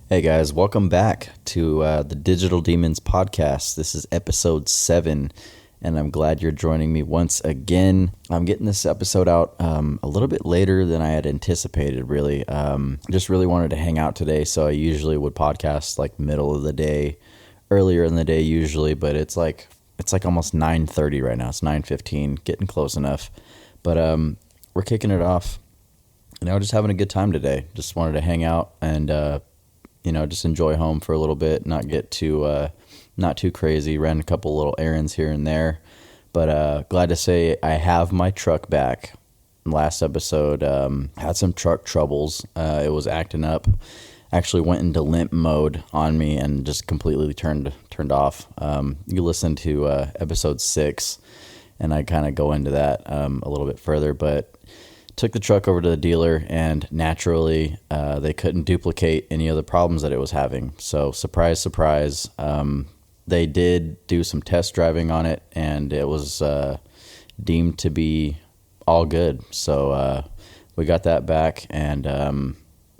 Hey guys, welcome back to the Digital Demons podcast. This is episode 7, and I'm glad you're joining me once again. I'm getting this episode out a little bit later than I had anticipated, really. Just really wanted to hang out today, so I usually would podcast like middle of the day, earlier in the day usually, but it's like almost 9:30 right now. It's 9:15, getting close enough. But we're kicking it off. Just having a good time today. Just wanted to hang out and just enjoy home for a little bit, not get too, not too crazy. Ran a couple little errands here and there, but glad to say I have my truck back. Last episode, had some truck troubles. It was acting up. Actually went into limp mode on me and just completely turned off. You listen to episode 6, and I kind of go into that a little bit further, but took the truck over to the dealer, and naturally they couldn't duplicate any of the problems that it was having. So surprise, surprise, they did do some test driving on it, and it was deemed to be all good. So we got that back, and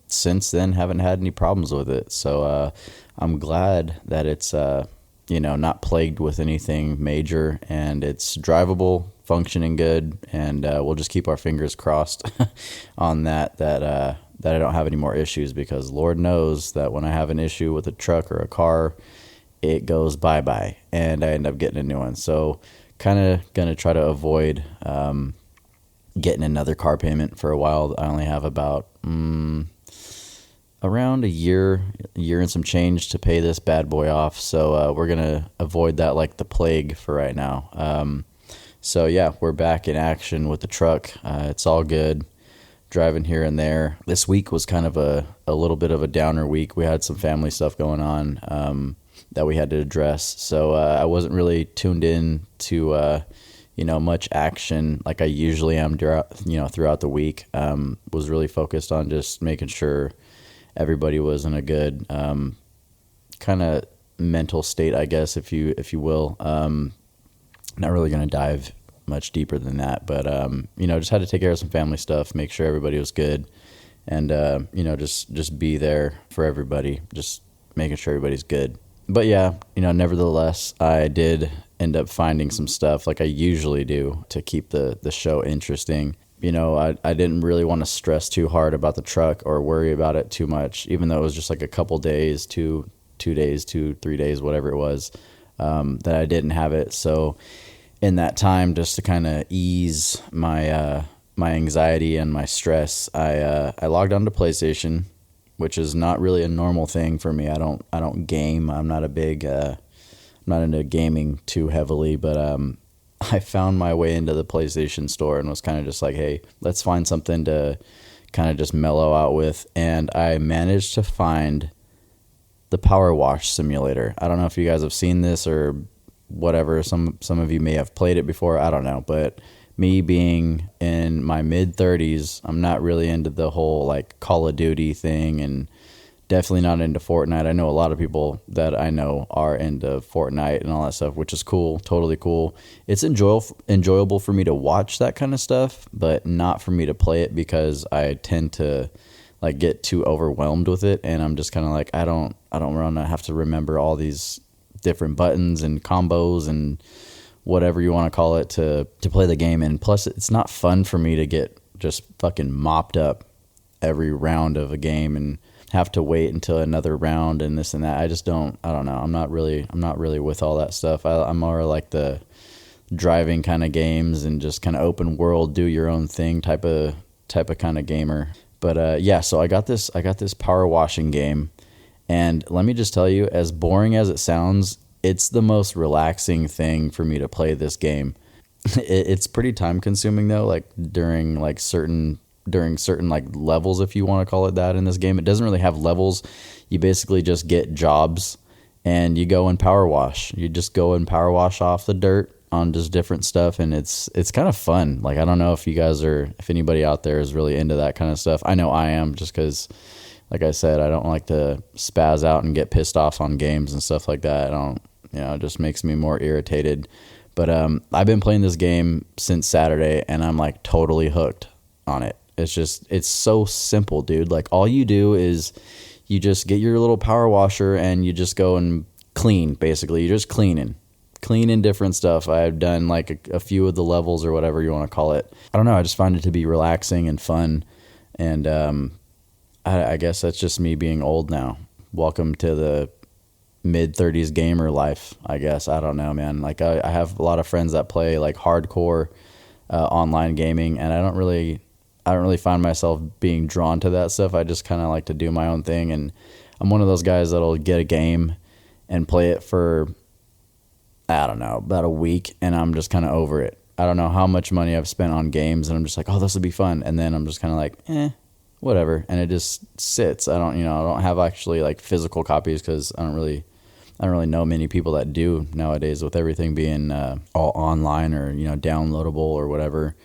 since then haven't had any problems with it. So I'm glad that it's not plagued with anything major, and it's drivable, functioning good, and we'll just keep our fingers crossed on that I don't have any more issues, because Lord knows that when I have an issue with a truck or a car, it goes bye-bye, and I end up getting a new one. So kind of going to try to avoid getting another car payment for a while. I only have about around a year and some change to pay this bad boy off. So we're going to avoid that like the plague for right now. So yeah, we're back in action with the truck. It's all good. Driving here and there. This week was kind of a little bit of a downer week. We had some family stuff going on that we had to address. So I wasn't really tuned in to much action like I usually am throughout the week. Was really focused on just making sure everybody was in a good kind of mental state, I guess, if you will. Not really going to dive much deeper than that, but just had to take care of some family stuff, make sure everybody was good, and just be there for everybody, just making sure everybody's good. But yeah, nevertheless, I did end up finding some stuff like I usually do to keep the show interesting. I didn't really want to stress too hard about the truck or worry about it too much, even though it was just like a couple days, 2 days, 3 days, whatever it was, that I didn't have it. So in that time, just to kind of ease my anxiety and my stress, I logged onto PlayStation, which is not really a normal thing for me. I don't game. I'm not a big I'm not into gaming too heavily, but I found my way into the PlayStation store and was kind of just like, hey, let's find something to kind of just mellow out with. And I managed to find the Power Wash Simulator. I don't know if you guys have seen this or whatever. Some of you may have played it before. I don't know. But me being in my mid-30s, I'm not really into the whole like Call of Duty thing, and definitely not into Fortnite. I know a lot of people that I know are into Fortnite and all that stuff, which is cool, totally cool. It's enjoyable for me to watch that kind of stuff, but not for me to play it, because I tend to like get too overwhelmed with it, and I'm just kind of like, I don't want to have to remember all these different buttons and combos and whatever you want to call it to play the game. And plus, it's not fun for me to get just fucking mopped up every round of a game and have to wait until another round and this and that. I don't know. I'm not really with all that stuff. I'm more like the driving kind of games and just kind of open world, do your own thing type of kind of gamer. But yeah, so I got this power washing game, and let me just tell you, as boring as it sounds, it's the most relaxing thing for me to play this game. It's pretty time consuming though, like during certain like levels, if you want to call it that, in this game. It doesn't really have levels. You basically just get jobs and you go and power wash. You just go and power wash off the dirt on just different stuff, and it's kind of fun. Like, I don't know if if anybody out there is really into that kind of stuff. I know I am, just because, like I said, I don't like to spaz out and get pissed off on games and stuff like that. It just makes me more irritated. But I've been playing this game since Saturday, and I'm like totally hooked on it. It's so simple, dude. Like, all you do is you just get your little power washer and you just go and clean. Basically, you're just cleaning different stuff. I've done like a few of the levels or whatever you want to call it. I don't know. I just find it to be relaxing and fun. And I guess that's just me being old now. Welcome to the mid-30s gamer life, I guess. I don't know, man. Like I have a lot of friends that play like hardcore online gaming, and I don't really find myself being drawn to that stuff. I just kind of like to do my own thing, and I'm one of those guys that'll get a game and play it for, I don't know, about a week, and I'm just kind of over it. I don't know how much money I've spent on games, and I'm just like, oh, this would be fun, and then I'm just kind of like, whatever, and it just sits. I don't have actually like physical copies because I don't really know many people that do nowadays, with everything being all online or downloadable or whatever.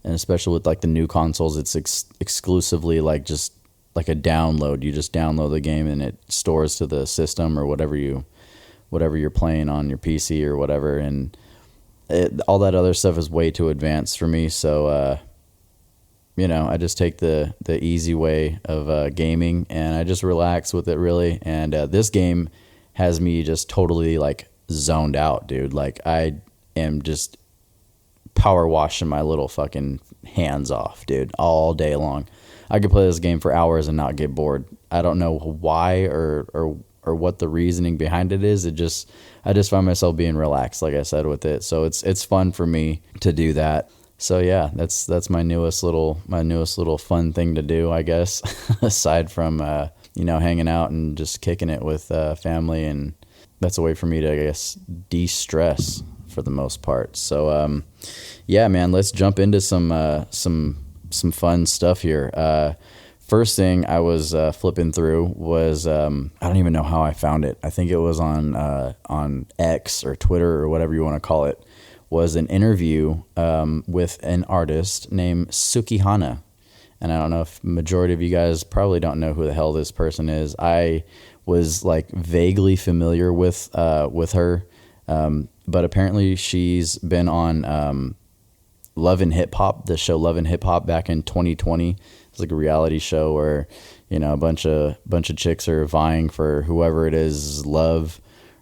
And especially with like the new consoles, it's exclusively like just like a download. You just download the game and it stores to the system or whatever you're playing on your PC or whatever. And all that other stuff is way too advanced for me. So I just take the easy way of gaming, and I just relax with it, really. And this game has me just totally like zoned out, dude. Like I am just power washing my little fucking hands off, dude, all day long. I could play this game for hours and not get bored. I don't know why or what the reasoning behind it is. I just find myself being relaxed, like I said, with it. So it's fun for me to do that. So yeah, that's my newest little fun thing to do, I guess, aside from hanging out and just kicking it with family, and that's a way for me to, I guess, de-stress for the most part. So yeah, man, let's jump into some fun stuff here. First thing I was flipping through was I don't even know how I found it. I think it was on X or Twitter or whatever you want to call it. Was an interview with an artist named Sukihana. And I don't know if majority of you guys probably don't know who the hell this person is. I was like vaguely familiar with her, but apparently she's been on Love and Hip Hop, the show Love and Hip Hop, back in 2020. It's like a reality show where a bunch of chicks are vying for whoever it is love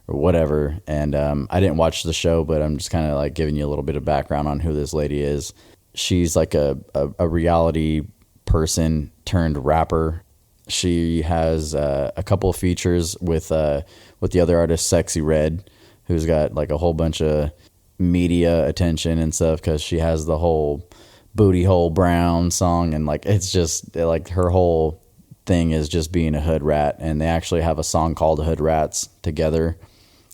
or whatever. And I didn't watch the show, but I'm just kind of like giving you a little bit of background on who this lady is. She's like a reality person turned rapper. She has a couple of features with the other artist Sexy Red, who's got like a whole bunch of media attention and stuff because she has the whole Booty Hole Brown song, and like it's just like her whole thing is just being a hood rat, and they actually have a song called Hood Rats together.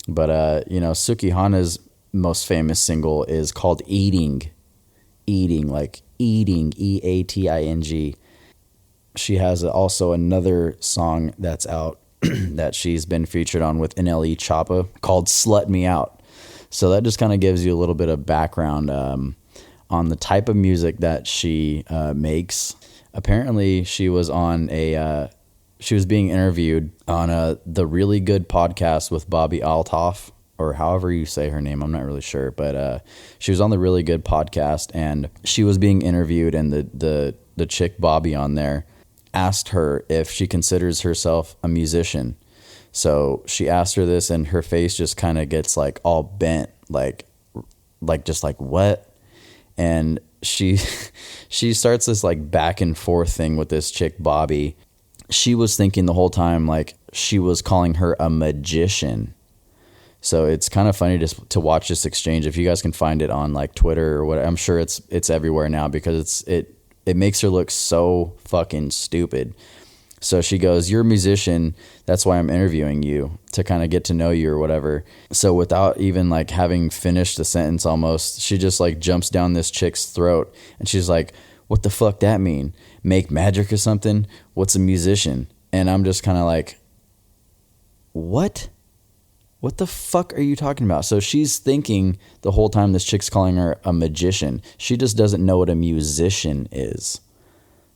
But Sukihana's most famous single is called Eating, like eating, EATING. She has also another song that's out that she's been featured on with NLE Choppa called Slut Me Out. So that just kind of gives you a little bit of background on the type of music that she makes. Apparently she was on she was being interviewed on the Really Good podcast with Bobby Altoff, or however you say her name. I'm not really sure, but she was on the Really Good podcast, and she was being interviewed, and the chick Bobby on there asked her if she considers herself a musician. So she asked her this, and her face just kind of gets like all bent, like just like what? And she starts this like back and forth thing with this chick Bobby. She was thinking the whole time like she was calling her a magician. So it's kind of funny to watch this exchange. If you guys can find it on like Twitter or what, I'm sure it's everywhere now, because it makes her look so fucking stupid. So she goes, "You're a musician. That's why I'm interviewing you, to kind of get to know you or whatever." So without even like having finished the sentence almost, she just like jumps down this chick's throat, and she's like, "What the fuck that mean? Make magic or something? What's a musician?" And I'm just kind of like, what? What the fuck are you talking about? So she's thinking the whole time this chick's calling her a magician. She just doesn't know what a musician is.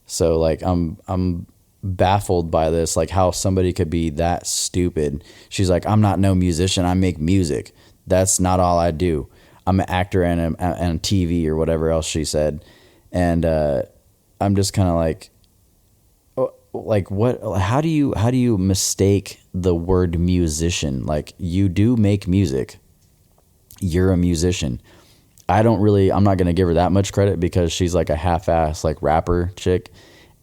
So like I'm baffled by this, like how somebody could be that stupid. She's like, "I'm not no musician. I make music. That's not all I do. I'm an actor and a TV," or whatever else she said. And I'm just kind of like, like what, how do you mistake the word musician? Like, you do make music. You're a musician. I'm not going to give her that much credit because she's like a half-ass like rapper chick,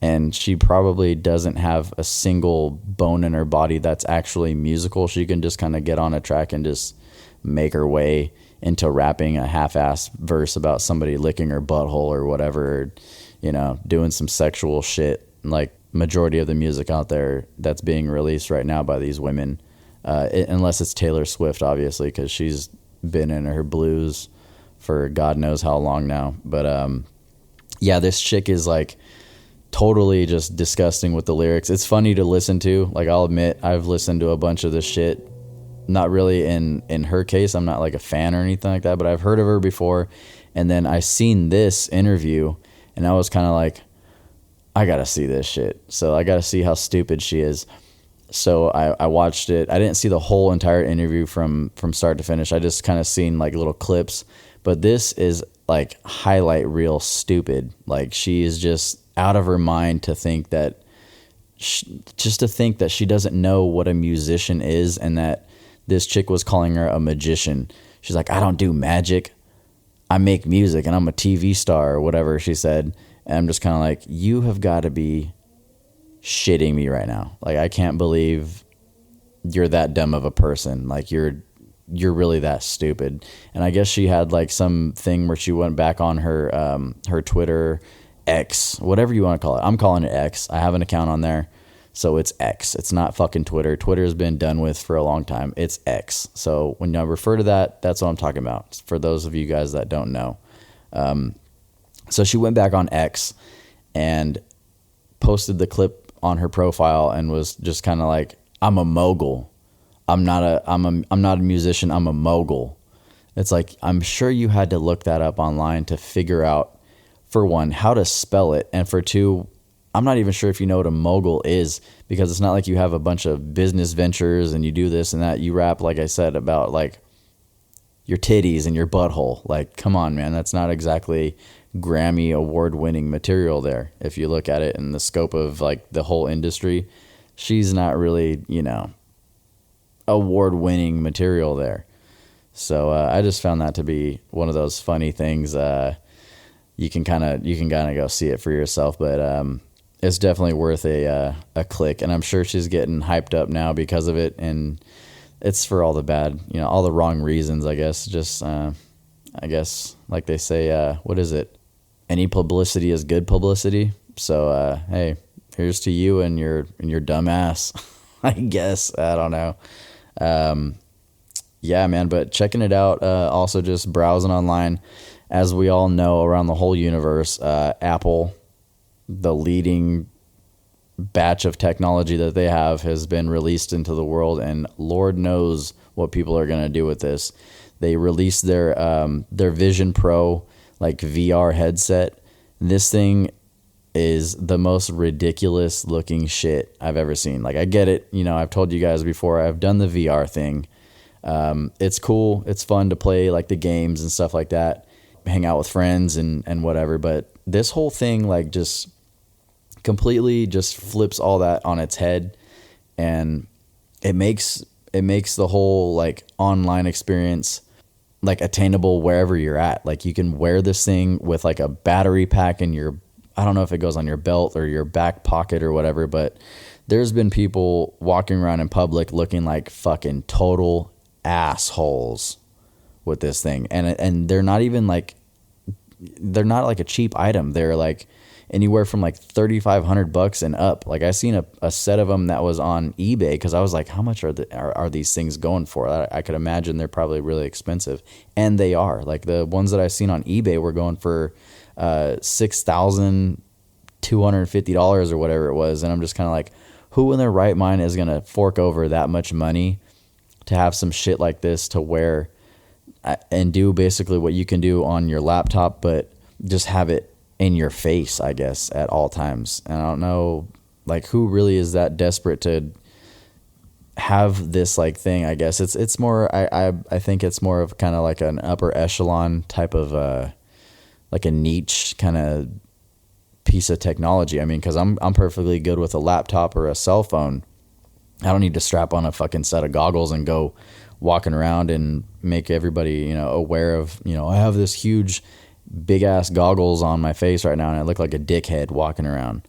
and she probably doesn't have a single bone in her body that's actually musical. She can just kind of get on a track and just make her way into rapping a half-ass verse about somebody licking her butthole or whatever, doing some sexual shit. Like, majority of the music out there that's being released right now by these women, unless it's Taylor Swift, obviously, because she's been in her blues for God knows how long now. But yeah, this chick is like totally just disgusting with the lyrics. It's funny to listen to. Like, I'll admit, I've listened to a bunch of this shit. Not really in her case. I'm not like a fan or anything like that, but I've heard of her before. And then I seen this interview, and I was kind of like, I gotta see this shit. So I gotta see how stupid she is. So I watched it. I didn't see the whole entire interview from start to finish. I just kind of seen like little clips. But this is like highlight reel stupid. Like, she is just out of her mind to think that she doesn't know what a musician is, and that this chick was calling her a magician. She's like, I don't do magic. I make music, and I'm a TV star, or whatever she said. And I'm just kind of like, you have got to be shitting me right now. Like, I can't believe you're that dumb of a person. Like, you're really that stupid. And I guess she had like some thing where she went back on her Twitter, X, whatever you want to call it. I'm calling it X. I have an account on there. So it's X. It's not fucking Twitter. Twitter has been done with for a long time. It's X. So when I refer to that, that's what I'm talking about. For those of you guys that don't know. So she went back on X and posted the clip on her profile and was just kind of like, I'm a mogul. I'm not a musician. I'm a mogul. It's like, I'm sure you had to look that up online to figure out, for one, how to spell it. And for two, I'm not even sure if you know what a mogul is, because it's not like you have a bunch of business ventures and you do this and that. You rap, like I said, about like your titties and your butthole. Like, come on, man. That's not exactly Grammy award winning material there. If you look at it in the scope of like the whole industry, she's not really, award winning material there. So I just found that to be one of those funny things. You can kind of go see it for yourself, but it's definitely worth a click. And I'm sure she's getting hyped up now because of it, and it's for all the bad, all the wrong reasons, I guess. Just I guess, like they say, what is it? Any publicity is good publicity. So hey, here's to you and your dumb ass. I guess, I don't know. Yeah, man, but checking it out, also just browsing online. As we all know, around the whole universe, Apple, the leading batch of technology that they have, has been released into the world, and Lord knows what people are going to do with this. They released their Vision Pro, like, VR headset. This thing is the most ridiculous looking shit I've ever seen. Like, I get it. I've told you guys before, I've done the VR thing. It's cool. It's fun to play like the games and stuff like that, hang out with friends and whatever. But this whole thing, like, just completely just flips all that on its head, and it makes the whole like online experience like attainable wherever you're at. Like, you can wear this thing with like a battery pack in your, I don't know if it goes on your belt or your back pocket or whatever, but there's been people walking around in public looking like fucking total assholes with this thing. And they're not even like, they're not like a cheap item. They're like anywhere from like $3,500 and up. Like, I seen a set of them that was on eBay, because I was like, how much are these things going for? I could imagine they're probably really expensive, and they are. Like, the ones that I've seen on eBay were going for $6,250 or whatever it was. And I'm just kind of like, who in their right mind is going to fork over that much money to have some shit like this to wear and do basically what you can do on your laptop, but just have it in your face, I guess, at all times. And I don't know, like, who really is that desperate to have this like thing. I guess it's more, I think it's more of kind of like an upper echelon type of like a niche kind of piece of technology. I mean, because I'm perfectly good with a laptop or a cell phone. I don't need to strap on a fucking set of goggles and go walking around and make everybody, aware of, I have this huge, big ass goggles on my face right now and I look like a dickhead walking around.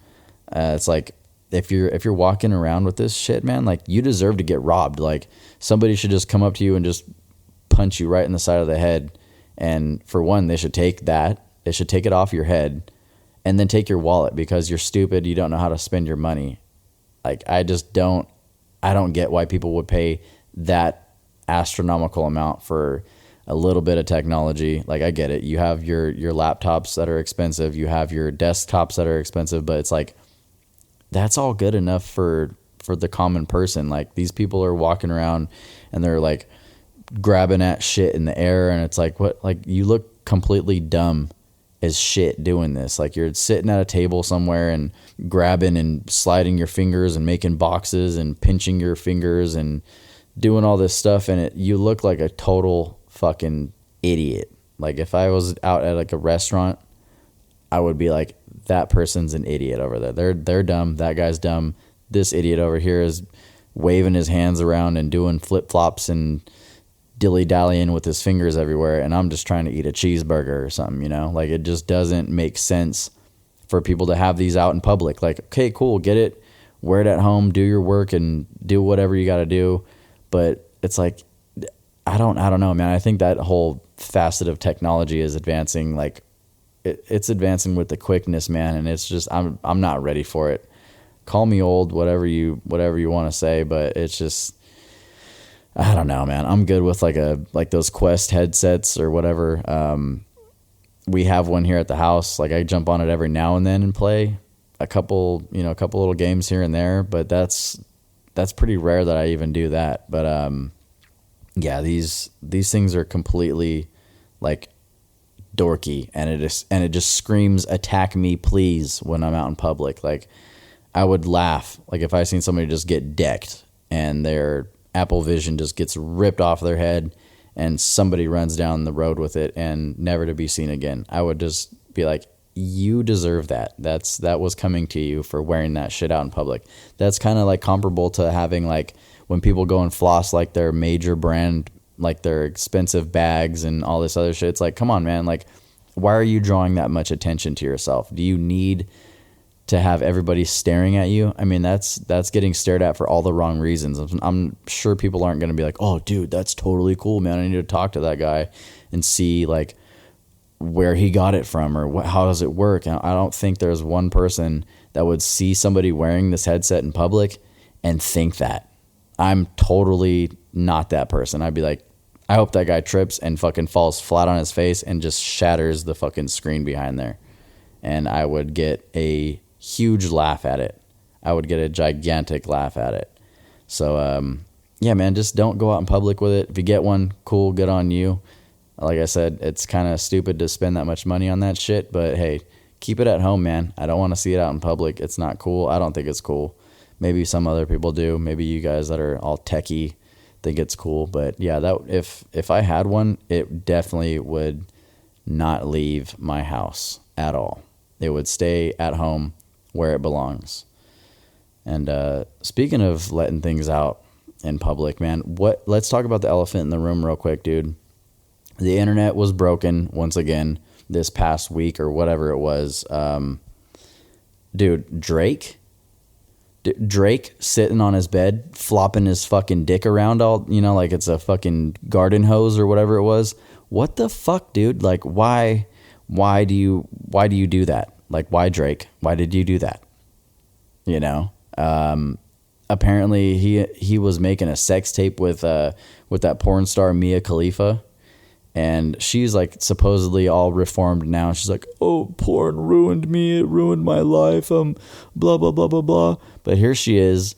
It's like, if you're walking around with this shit, man, like, you deserve to get robbed. Like, somebody should just come up to you and just punch you right in the side of the head. And for one, they should take that. They should take it off your head and then take your wallet because you're stupid. You don't know how to spend your money. Like, I don't get why people would pay that astronomical amount for a little bit of technology. Like, I get it. You have your laptops that are expensive. You have your desktops that are expensive, but it's like, that's all good enough for the common person. Like, these people are walking around and they're like grabbing at shit in the air. And it's like, what? Like, you look completely dumb as shit doing this. Like, you're sitting at a table somewhere and grabbing and sliding your fingers and making boxes and pinching your fingers and doing all this stuff. And you look like a total fucking idiot. Like, if I was out at like a restaurant, I would be like, that person's an idiot over there. They're dumb. That guy's dumb. This idiot over here is waving his hands around and doing flip-flops and dilly-dallying with his fingers everywhere, and I'm just trying to eat a cheeseburger or something, Like, it just doesn't make sense for people to have these out in public. Like, okay, cool, get it, wear it at home, do your work, and do whatever you got to do. But it's like, I don't know, man. I think that whole facet of technology is advancing, like, it's advancing with the quickness, man, and it's just, I'm not ready for it. Call me old, whatever you want to say, but it's just, I don't know, man. I'm good with like those Quest headsets or whatever. We have one here at the house. Like, I jump on it every now and then and play a couple little games here and there, but that's pretty rare that I even do that. But yeah, these things are completely like dorky, and it just screams attack me please when I'm out in public. Like, I would laugh like if I seen somebody just get decked and their Apple Vision just gets ripped off their head and somebody runs down the road with it and never to be seen again. I would just be like, you deserve that. That was coming to you for wearing that shit out in public. That's kind of like comparable to having, like, when people go and floss like their major brand, like their expensive bags and all this other shit. It's like, come on, man. Like, why are you drawing that much attention to yourself? Do you need to have everybody staring at you? I mean, that's getting stared at for all the wrong reasons. I'm sure people aren't going to be like, oh, dude, that's totally cool, man. I need to talk to that guy and see, like, where he got it from or how does it work. And I don't think there's one person that would see somebody wearing this headset in public and think that. I'm totally not that person. I'd be like, I hope that guy trips and fucking falls flat on his face and just shatters the fucking screen behind there. And I would get a huge laugh at it. I would get a gigantic laugh at it. So, yeah, man, just don't go out in public with it. If you get one, cool, good on you. Like I said, it's kind of stupid to spend that much money on that shit, but hey, keep it at home, man. I don't want to see it out in public. It's not cool. I don't think it's cool. Maybe some other people do. Maybe you guys that are all techie think it's cool. But yeah, that if I had one, it definitely would not leave my house at all. It would stay at home where it belongs. And speaking of letting things out in public, man, let's talk about the elephant in the room real quick, dude. The internet was broken once again this past week or whatever it was. Dude, Drake sitting on his bed, flopping his fucking dick around all, like it's a fucking garden hose or whatever it was. What the fuck, dude? Like, why do you do that? Like, why, Drake? Why did you do that? Apparently he was making a sex tape with that porn star Mia Khalifa. And she's like supposedly all reformed now. She's like, oh, porn ruined me. It ruined my life. Blah, blah, blah, blah, blah. But here she is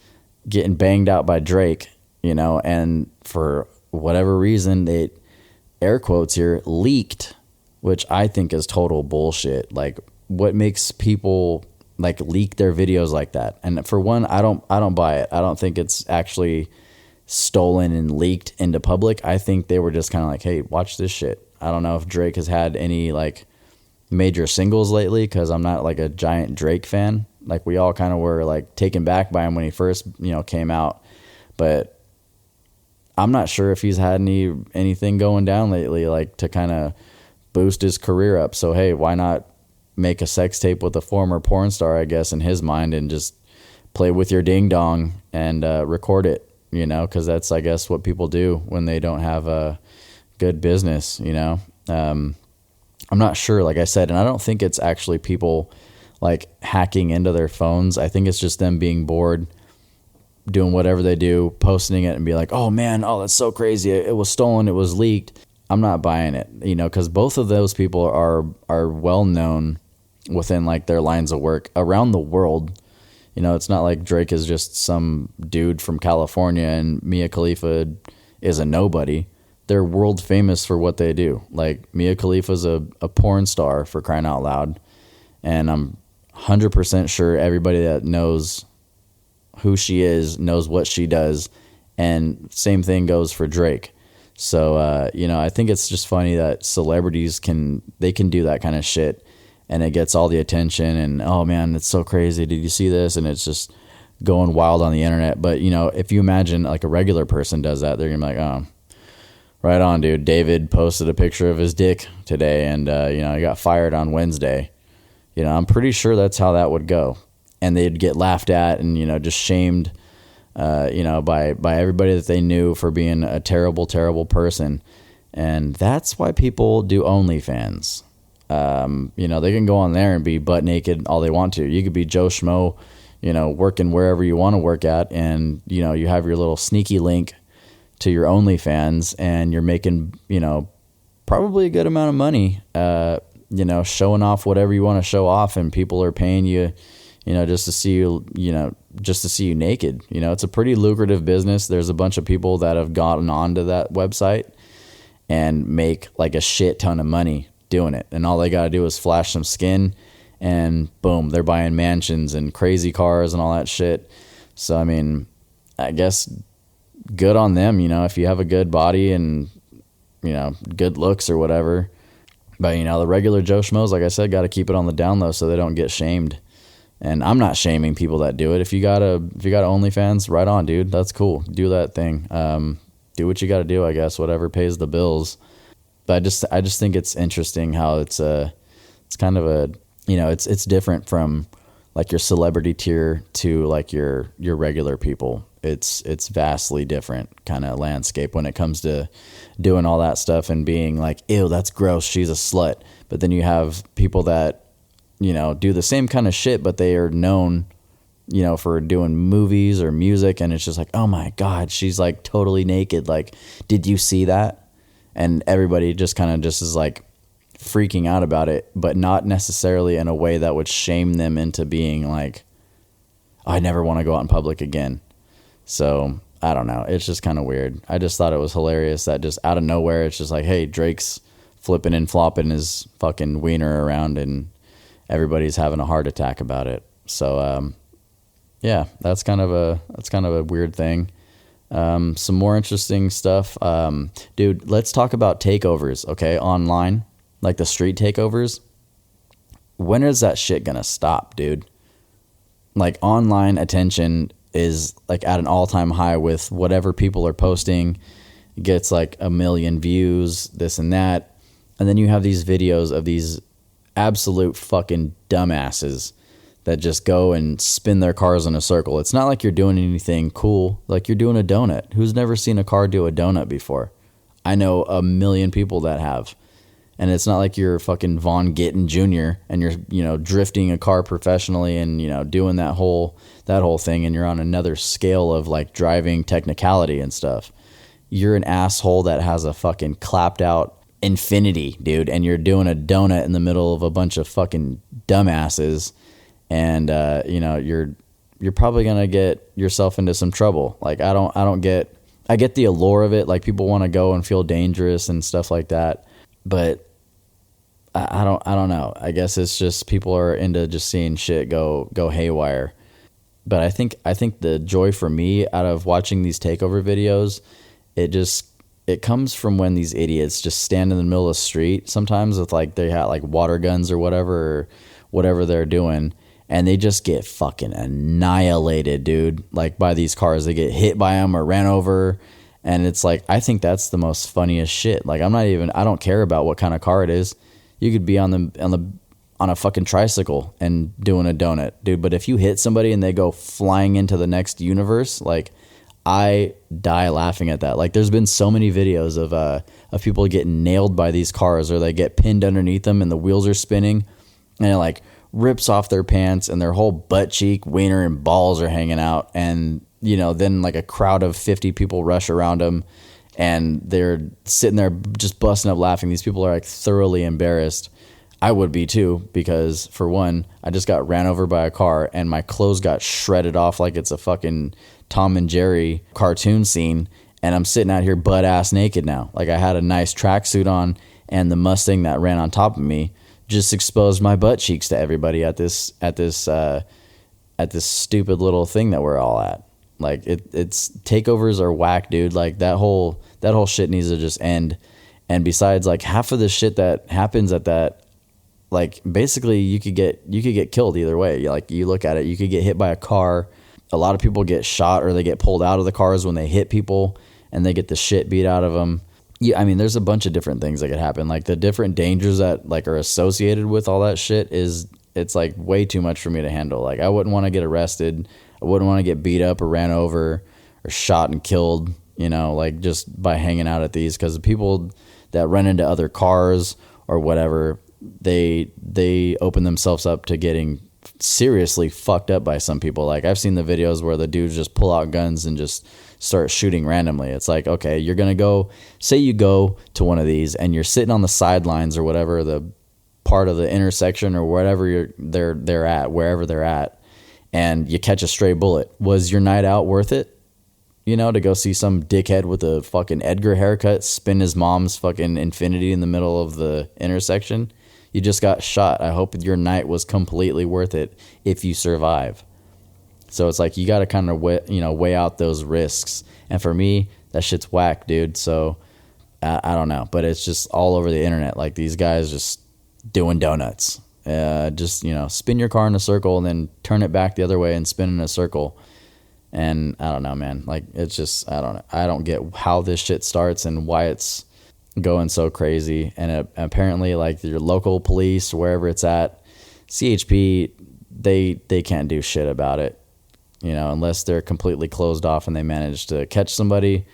getting banged out by Drake, and for whatever reason, it, air quotes here, leaked, which I think is total bullshit. Like, what makes people like leak their videos like that? And for one, I don't buy it. I don't think it's actually stolen and leaked into public. I think they were just kind of like, hey, watch this shit. I don't know if Drake has had any like major singles lately because I'm not like a giant Drake fan. Like we all kind of were like taken back by him when he first, came out. But I'm not sure if he's had anything going down lately, like to kind of boost his career up. So hey, why not make a sex tape with a former porn star, I guess, in his mind, and just play with your ding dong and record it, because that's, I guess, what people do when they don't have a good business, I'm not sure, like I said, and I don't think it's actually people like hacking into their phones. I think it's just them being bored, doing whatever they do, posting it and be like, oh man, oh, that's so crazy. It was stolen. It was leaked. I'm not buying it, because both of those people are well known within like their lines of work around the world. It's not like Drake is just some dude from California and Mia Khalifa is a nobody. They're world famous for what they do. Like Mia Khalifa's a porn star, for crying out loud. And I'm 100% sure everybody that knows who she is knows what she does. And same thing goes for Drake. So, I think it's just funny that celebrities can do that kind of shit. And it gets all the attention and, oh man, it's so crazy. Did you see this? And it's just going wild on the internet. But, if you imagine like a regular person does that, they're going to be like, oh, right on, dude. David posted a picture of his dick today and, he got fired on Wednesday. I'm pretty sure that's how that would go. And they'd get laughed at and, just shamed, by everybody that they knew for being a terrible, terrible person. And that's why people do OnlyFans. They can go on there and be butt naked all they want to. You could be Joe Schmo, working wherever you want to work at. And, you have your little sneaky link to your OnlyFans and you're making, probably a good amount of money, showing off whatever you want to show off. And people are paying you, just to see you naked. It's a pretty lucrative business. There's a bunch of people that have gotten onto that website and make like a shit ton of money doing it, and all they got to do is flash some skin and boom, they're buying mansions and crazy cars and all that shit. So I mean, I guess good on them, if you have a good body and good looks or whatever. But the regular Joe Schmoes, like I said, got to keep it on the down low so they don't get shamed. And I'm not shaming people that do it. If you got OnlyFans, right on, dude, that's cool, do that thing. Do what you got to do, I guess, whatever pays the bills. But I just think it's interesting how it's kind of a, it's different from like your celebrity tier to like your regular people. It's vastly different kind of landscape when it comes to doing all that stuff and being like, ew, that's gross, she's a slut. But then you have people that, do the same kind of shit, but they are known, for doing movies or music. And it's just like, oh my God, she's like totally naked. Like, did you see that? And everybody just kind of just is like freaking out about it, but not necessarily in a way that would shame them into being like, I never want to go out in public again. So I don't know. It's just kind of weird. I just thought it was hilarious that just out of nowhere, it's just like, hey, Drake's flipping and flopping his fucking wiener around and everybody's having a heart attack about it. So, yeah, that's kind of a weird thing. Some more interesting stuff. Dude, let's talk about takeovers, okay? Online, like the street takeovers. When is that shit gonna stop, dude? Like online attention is like at an all-time high with whatever people are posting. It gets like 1 million views, this and that. And then you have these videos of these absolute fucking dumbasses that just go and spin their cars in a circle. It's not like you're doing anything cool. Like you're doing a donut. Who's never seen a car do a donut before? I know 1 million people that have. And it's not like you're fucking Von Gittin Jr. and you're, drifting a car professionally and, doing that whole thing, and you're on another scale of like driving technicality and stuff. You're an asshole that has a fucking clapped out Infiniti, dude, and you're doing a donut in the middle of a bunch of fucking dumbasses. And you're probably gonna get yourself into some trouble. Like I get the allure of it. Like people want to go and feel dangerous and stuff like that, but I don't know. I guess it's just people are into just seeing shit go haywire. But I think the joy for me out of watching these takeover videos, it it comes from when these idiots just stand in the middle of the street sometimes with like they have like water guns or whatever they're doing, and they just get fucking annihilated, dude, like by these cars. They get hit by them or ran over, and it's like, I think that's the most funniest shit. Like, I don't care about what kind of car it is. You could be on a fucking tricycle and doing a donut, dude, but if you hit somebody and they go flying into the next universe, like, I die laughing at that. Like, there's been so many videos of people getting nailed by these cars, or they get pinned underneath them and the wheels are spinning, and it like rips off their pants and their whole butt cheek, wiener, and balls are hanging out. And, you know, then like a crowd of 50 people rush around them and they're sitting there just busting up laughing. These people are like thoroughly embarrassed. I would be too, because for one, I just got ran over by a car and my clothes got shredded off like it's a fucking Tom and Jerry cartoon scene. And I'm sitting out here butt ass naked now. Like, I had a nice tracksuit on, and the Mustang that ran on top of me just exposed my butt cheeks to everybody at this stupid little thing that we're all at. Like, it's takeovers are whack, dude. Like, that whole shit needs to just end. And besides, like, half of the shit that happens at that, like, basically you could get killed either way. Like, you look at it, you could get hit by a car. A lot of people get shot or they get pulled out of the cars when they hit people and they get the shit beat out of them. Yeah, I mean, there's a bunch of different things that could happen. Like, the different dangers that like are associated with all that shit it's like way too much for me to handle. Like, I wouldn't want to get arrested. I wouldn't want to get beat up or ran over or shot and killed, you know, like, just by hanging out at these, because the people that run into other cars or whatever, they open themselves up to getting seriously fucked up by some people. Like, I've seen the videos where the dudes just pull out guns and just start shooting randomly. It's like, okay, you're gonna say you go to one of these and you're sitting on the sidelines or whatever, the part of the intersection or whatever they're at, wherever they're at, and you catch a stray bullet. Was your night out worth it? You know, to go see some dickhead with a fucking Edgar haircut spin his mom's fucking Infinity in the middle of the intersection? You just got shot. I hope your night was completely worth it if you survive. So it's like, you got to kind of weigh out those risks. And for me, that shit's whack, dude. So I don't know, but it's just all over the internet. Like, these guys just doing donuts. Just, you know, spin your car in a circle and then turn it back the other way and spin in a circle. And I don't know, man. Like, it's just, I don't know. I don't get how this shit starts and why it's going so crazy. And apparently, like, your local police, wherever it's at, CHP, they can't do shit about it, you know, unless they're completely closed off and they manage to catch somebody.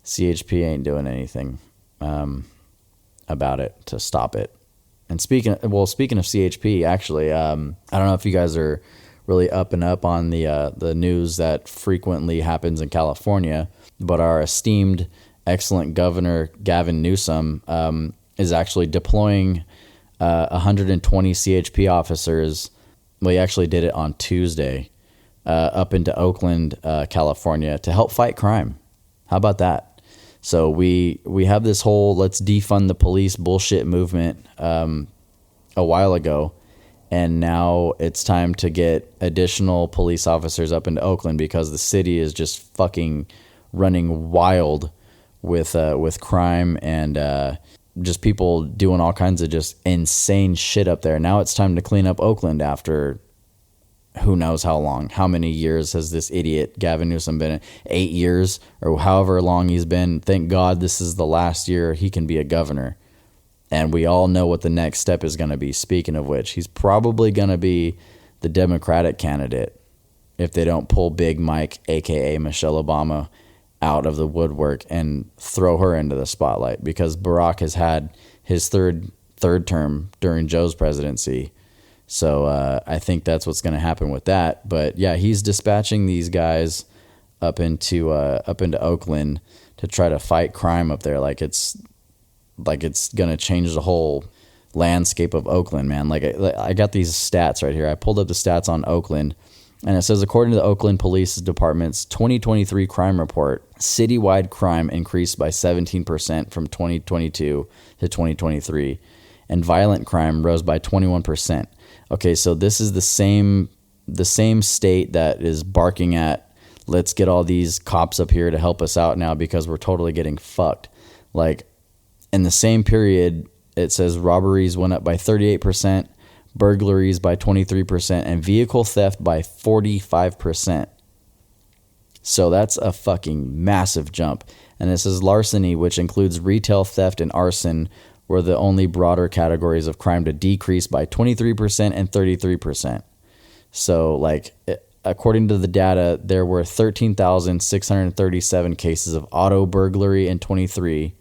CHP ain't doing anything about it to stop it. And speaking of CHP, actually, I don't know if you guys are really up on the news that frequently happens in California, but our esteemed, excellent Governor Gavin Newsom is actually deploying 120 CHP officers. Well, he actually did it on Tuesday up into Oakland, California, to help fight crime. How about that? So we have this whole let's defund the police bullshit movement a while ago, and now it's time to get additional police officers up into Oakland because the city is just fucking running wild with crime and just people doing all kinds of just insane shit up there. Now it's time to clean up Oakland after who knows how long. How many years has this idiot Gavin Newsom been in? 8 years or however long he's been. Thank God this is the last year he can be a governor. And we all know what the next step is going to be. Speaking of which, he's probably going to be the Democratic candidate if they don't pull Big Mike, a.k.a. Michelle Obama, out of the woodwork and throw her into the spotlight, because Barack has had his third term during Joe's presidency. So I think that's what's going to happen with that. But yeah, he's dispatching these guys up into Oakland to try to fight crime up there. Like it's going to change the whole landscape of Oakland, man. Like I got these stats right here. I pulled up the stats on Oakland, and it says, according to the Oakland Police Department's 2023 crime report, citywide crime increased by 17% from 2022 to 2023, and violent crime rose by 21%. Okay, so this is the same state that is barking at, let's get all these cops up here to help us out now because we're totally getting fucked. Like, in the same period, it says robberies went up by 38%, burglaries by 23%, and vehicle theft by 45%. So that's a fucking massive jump. And it says larceny, which includes retail theft and arson, were the only broader categories of crime to decrease by 23% and 33%. So, like, according to the data, there were 13,637 cases of auto burglary in 23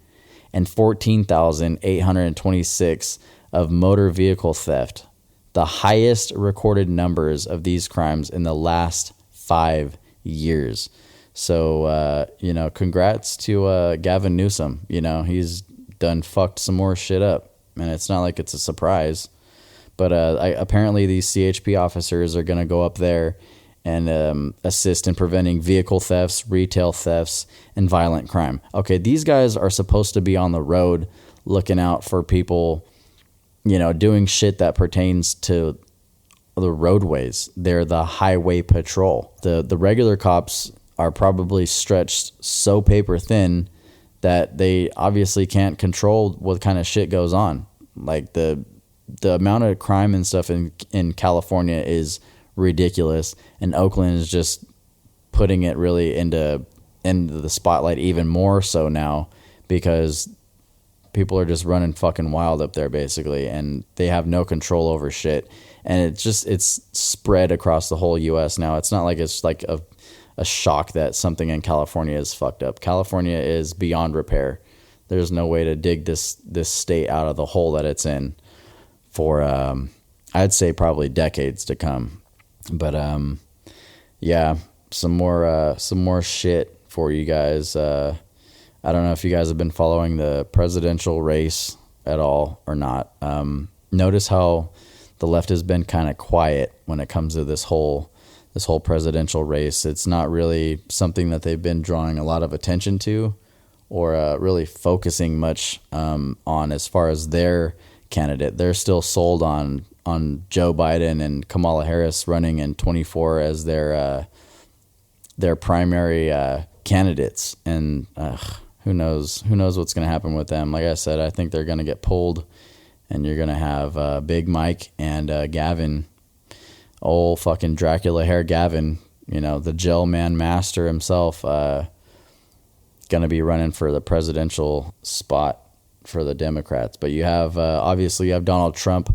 and 14,826 of motor vehicle theft, the highest recorded numbers of these crimes in the last 5 years. So, congrats to Gavin Newsom. He's done fucked some more shit up, and it's not like it's a surprise. But apparently these CHP officers are going to go up there and assist in preventing vehicle thefts, retail thefts, and violent crime. Okay, these guys are supposed to be on the road looking out for people, doing shit that pertains to the roadways. They're the highway patrol. The regular cops are probably stretched so paper thin that they obviously can't control what kind of shit goes on. Like, the amount of crime and stuff in California is ridiculous, and Oakland is just putting it really into the spotlight even more so now, because people are just running fucking wild up there basically, and they have no control over shit. And it's spread across the whole US now. It's not like it's like a shock that something in California is fucked up. California is beyond repair. There's no way to dig this state out of the hole that it's in for I'd say probably decades to come. But some more shit for you guys. I don't know if you guys have been following the presidential race at all or not. Notice how the left has been kind of quiet when it comes to this whole presidential race. It's not really something that they've been drawing a lot of attention to, or really focusing much on as far as their candidate. They're still sold on Joe Biden and Kamala Harris running in 24 as their primary candidates. And who knows what's going to happen with them. Like I said, I think they're going to get pulled, and you're going to have Big Mike and Gavin, old fucking Dracula hair Gavin, the gel man master himself, going to be running for the presidential spot for the Democrats. But you have obviously you have Donald Trump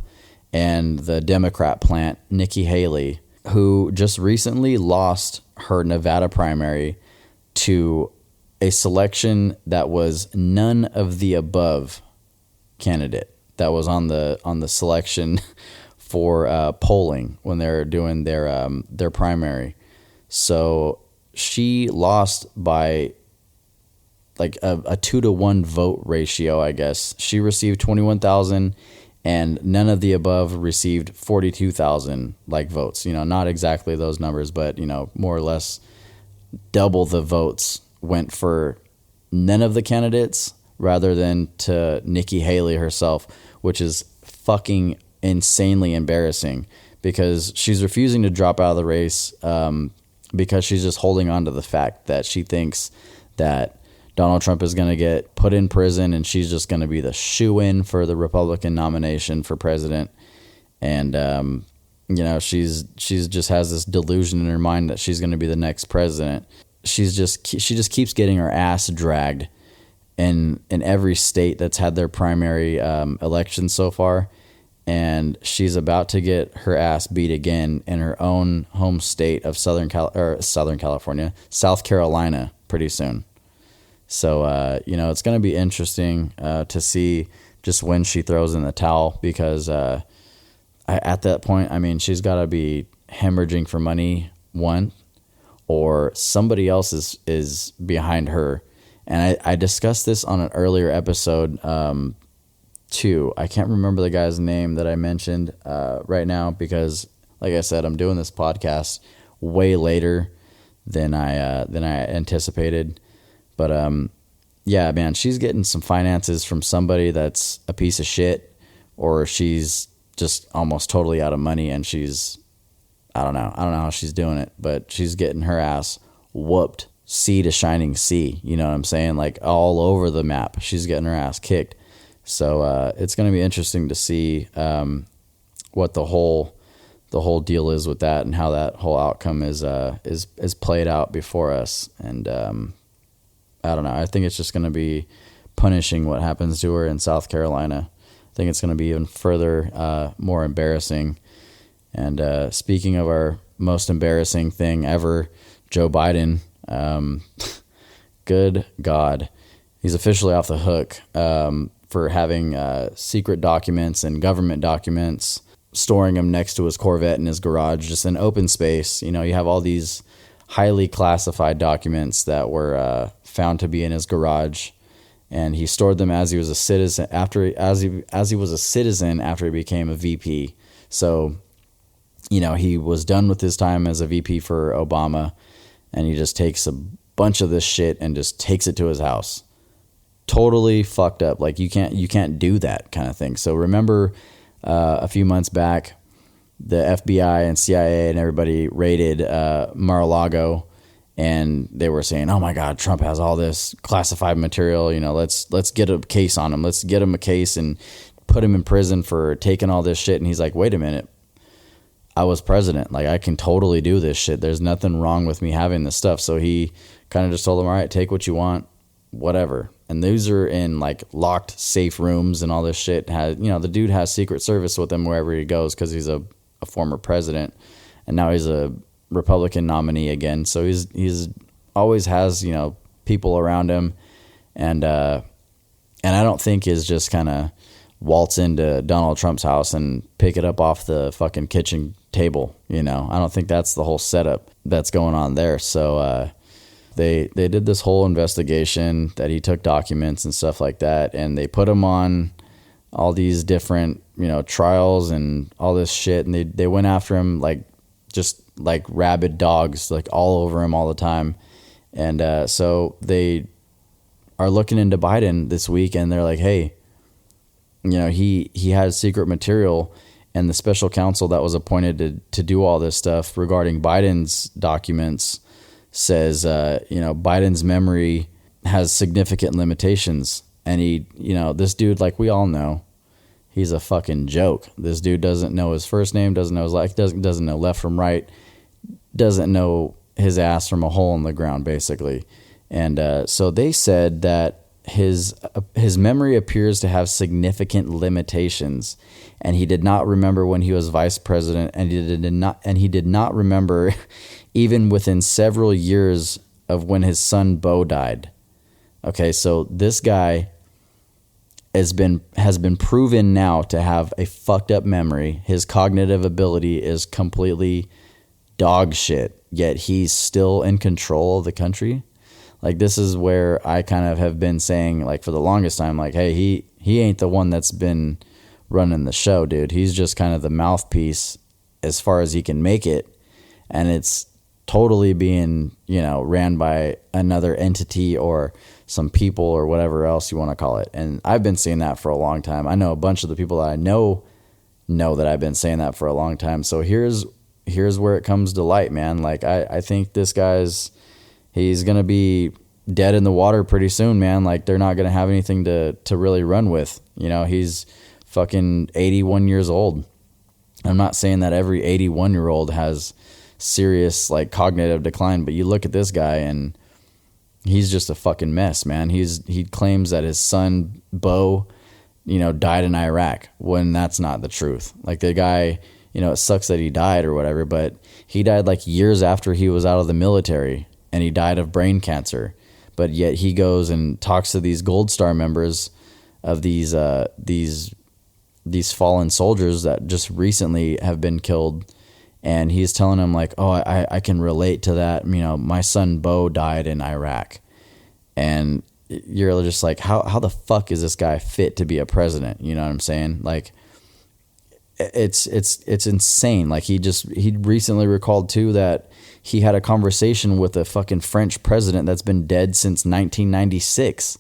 and the Democrat plant, Nikki Haley, who just recently lost her Nevada primary to a selection that was none of the above candidate that was on the selection for polling when they're doing their primary. So she lost by like a 2-to-1 vote ratio, I guess. She received 21,000, and none of the above received 42,000 votes. Not exactly those numbers, but more or less double the votes went for none of the candidates rather than to Nikki Haley herself, which is fucking insanely embarrassing, because she's refusing to drop out of the race because she's just holding on to the fact that she thinks that Donald Trump is going to get put in prison, and she's just going to be the shoo-in for the Republican nomination for president. And she's just has this delusion in her mind that she's going to be the next president. She just keeps getting her ass dragged in every state that's had their primary election so far, and she's about to get her ass beat again in her own home state of South Carolina pretty soon. So, it's going to be interesting to see just when she throws in the towel, because at that point, she's got to be hemorrhaging for money, one, or somebody else is behind her. And I discussed this on an earlier episode, too. I can't remember the guy's name that I mentioned right now, because, like I said, I'm doing this podcast way later than I anticipated. But yeah, man, she's getting some finances from somebody that's a piece of shit, or she's just almost totally out of money, and I don't know how she's doing it, but she's getting her ass whooped sea to shining sea. You know what I'm saying? Like all over the map. She's getting her ass kicked. So it's going to be interesting to see what the whole deal is with that and how that whole outcome is played out before us. And I don't know. I think it's just going to be punishing what happens to her in South Carolina. I think it's going to be even further more embarrassing. And speaking of our most embarrassing thing ever, Joe Biden, good God, he's officially off the hook for having secret documents and government documents, storing them next to his Corvette in his garage, just in open space. You know, you have all these highly classified documents that were found to be in his garage, and he stored them as he was a citizen as he was a citizen after he became a VP. So, you know, he was done with his time as a VP for Obama, and he just takes a bunch of this shit and just takes it to his house. Totally fucked up. Like you can't do that kind of thing. So remember a few months back, the FBI and CIA and everybody raided Mar-a-Lago, and they were saying, "Oh my God, Trump has all this classified material. You know, let's get a case on him. Let's get him a case and put him in prison for taking all this shit." And he's like, "Wait a minute, I was president. Like I can totally do this shit. There's nothing wrong with me having this stuff." So he kind of just told them, "All right, take what you want, whatever." And these are in like locked safe rooms and all this shit. The dude has Secret Service with him wherever he goes because he's a former president, and now he's a Republican nominee again. So he's always has, you know, people around him, and I don't think is just kind of waltz into Donald Trump's house and pick it up off the fucking kitchen table. You know, I don't think that's the whole setup that's going on there. So they did this whole investigation that he took documents and stuff like that, and they put him on all these different, you know, trials and all this shit, and they went after him like just like rabid dogs, like all over him all the time. And so they are looking into Biden this week, and they're like, hey, you know, he had secret material, and the special counsel that was appointed to do all this stuff regarding Biden's documents says, you know, Biden's memory has significant limitations. And he, you know, this dude, like we all know, he's a fucking joke. This dude doesn't know his first name, doesn't know his life, doesn't know left from right, doesn't know his ass from a hole in the ground, basically. And so they said that his memory appears to have significant limitations, and he did not remember when he was vice president, and he did not remember even within several years of when his son Beau died. Okay, so this guy has been proven now to have a fucked up memory. His cognitive ability is completely dog shit, yet he's still in control of the country. Like, this is where I kind of have been saying, like, for the longest time, like, hey, he ain't the one that's been running the show, dude. He's just kind of the mouthpiece as far as he can make it, and it's totally being, you know, ran by another entity or some people or whatever else you want to call it. And I've been saying that for a long time. I know a bunch of the people that I know that I've been saying that for a long time. So here's where it comes to light, man. Like, I think this he's going to be dead in the water pretty soon, man. Like, they're not going to have anything to really run with. You know, he's fucking 81 years old. I'm not saying that every 81-year-old has serious, like, cognitive decline, but you look at this guy and he's just a fucking mess, man. He claims that his son, Beau, you know, died in Iraq, when that's not the truth. Like, the guy, you know, it sucks that he died or whatever, but he died like years after he was out of the military, and he died of brain cancer. But yet he goes and talks to these Gold Star members of these fallen soldiers that just recently have been killed, and he's telling them like, oh, I can relate to that. You know, my son Beau died in Iraq. And you're just like, how the fuck is this guy fit to be a president? You know what I'm saying? Like, it's insane. Like, he recently recalled too that he had a conversation with a fucking French president that's been dead since 1996.